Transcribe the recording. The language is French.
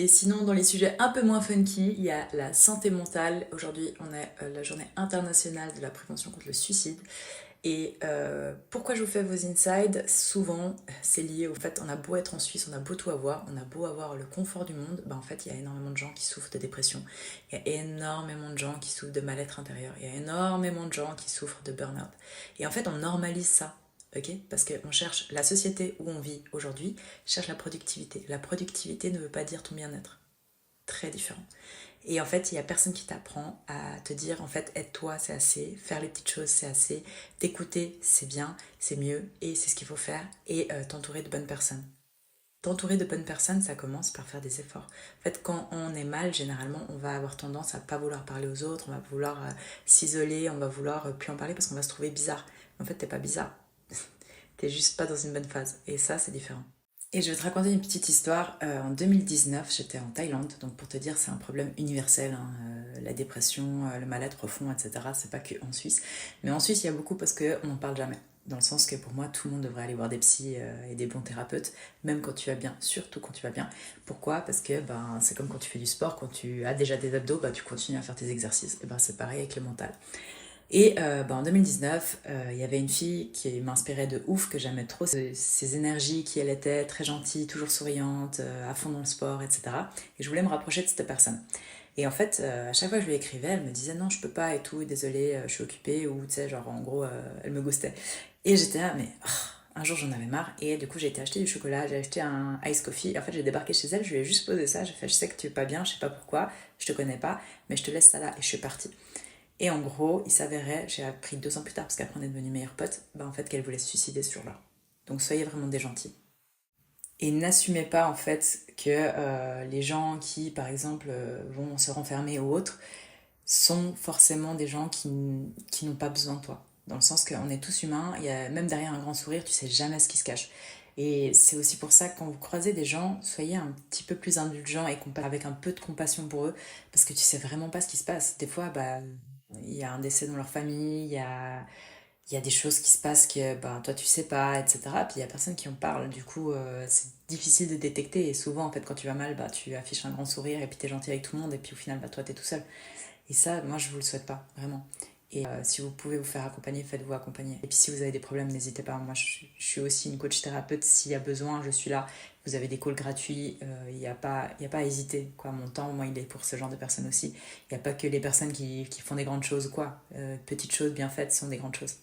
Et sinon, dans les sujets un peu moins funky, il y a la santé mentale. Aujourd'hui, on est la journée internationale de la prévention contre le suicide. Et pourquoi je vous fais vos insides? Souvent, c'est lié au fait, on a beau être en Suisse, on a beau tout avoir, on a beau avoir le confort du monde, bah en fait, il y a énormément de gens qui souffrent de dépression. Il y a énormément de gens qui souffrent de mal-être intérieur. Il y a énormément de gens qui souffrent de burn-out. Et en fait, on normalise ça. Ok, parce qu'on cherche la société où on vit aujourd'hui, cherche la productivité. La productivité ne veut pas dire ton bien-être. Très différent. Et en fait, il n'y a personne qui t'apprend à te dire, en fait, aide-toi, c'est assez, faire les petites choses, c'est assez, t'écouter, c'est bien, c'est mieux, et c'est ce qu'il faut faire, et t'entourer de bonnes personnes. T'entourer de bonnes personnes, ça commence par faire des efforts. En fait, quand on est mal, généralement, on va avoir tendance à pas vouloir parler aux autres, on va vouloir s'isoler, on va vouloir plus en parler parce qu'on va se trouver bizarre. En fait, t'es pas bizarre, t'es juste pas dans une bonne phase, et ça, c'est différent. Et je vais te raconter une petite histoire. En 2019, j'étais en Thaïlande. Donc pour te dire, c'est un problème universel, hein. La dépression, le mal-être profond, etc. C'est pas que en Suisse. Mais en Suisse, il y a beaucoup parce qu'on n'en parle jamais. Dans le sens que pour moi, tout le monde devrait aller voir des psys et des bons thérapeutes, même quand tu vas bien, surtout quand tu vas bien. Pourquoi? Parce que ben, c'est comme quand tu fais du sport, quand tu as déjà des abdos, bah, tu continues à faire tes exercices. Et ben, c'est pareil avec le mental. Et bah, en 2019, il y avait une fille qui m'inspirait de ouf, que j'aimais trop ses énergies, qui elle était, très gentille, toujours souriante, à fond dans le sport, etc. Et je voulais me rapprocher de cette personne. Et en fait, à chaque fois que je lui écrivais, elle me disait non, je peux pas et tout, désolée, je suis occupée, ou tu sais, genre en gros, elle me ghostait. Et j'étais là, mais un jour j'en avais marre, et du coup j'ai été acheter du chocolat, j'ai acheté un ice coffee, et en fait j'ai débarqué chez elle, je lui ai juste posé ça, j'ai fait, je sais que tu es pas bien, je sais pas pourquoi, je te connais pas, mais je te laisse ça là, et je suis partie. Et en gros, il s'avérait, j'ai appris 2 ans plus tard, parce qu'après on est devenus meilleurs potes, bah en fait qu'elle voulait se suicider ce jour-là. Donc soyez vraiment des gentils. Et n'assumez pas en fait que les gens qui, par exemple, vont se renfermer ou autres, sont forcément des gens qui n'ont pas besoin de toi. Dans le sens qu'on est tous humains, il y a, même derrière un grand sourire, tu sais jamais ce qui se cache. Et c'est aussi pour ça que quand vous croisez des gens, soyez un petit peu plus indulgents et avec un peu de compassion pour eux, parce que tu sais vraiment pas ce qui se passe. Des fois, bah, il y a un décès dans leur famille, il y a des choses qui se passent que bah, toi tu sais pas, etc. Puis il y a personne qui en parle, du coup c'est difficile de détecter. Et souvent, en fait, quand tu vas mal, bah, tu affiches un grand sourire et puis t'es gentil avec tout le monde, et puis au final, bah, toi t'es tout seul. Et ça, moi, je vous le souhaite pas, vraiment. Et si vous pouvez vous faire accompagner, faites-vous accompagner. Et puis si vous avez des problèmes, n'hésitez pas. Moi, je suis aussi une coach thérapeute. S'il y a besoin, je suis là. Vous avez des calls gratuits. Il y a pas à hésiter. Quoi. Mon temps, moi, il est pour ce genre de personnes aussi. Il n'y a pas que les personnes qui font des grandes choses ou quoi. Petites choses bien faites sont des grandes choses.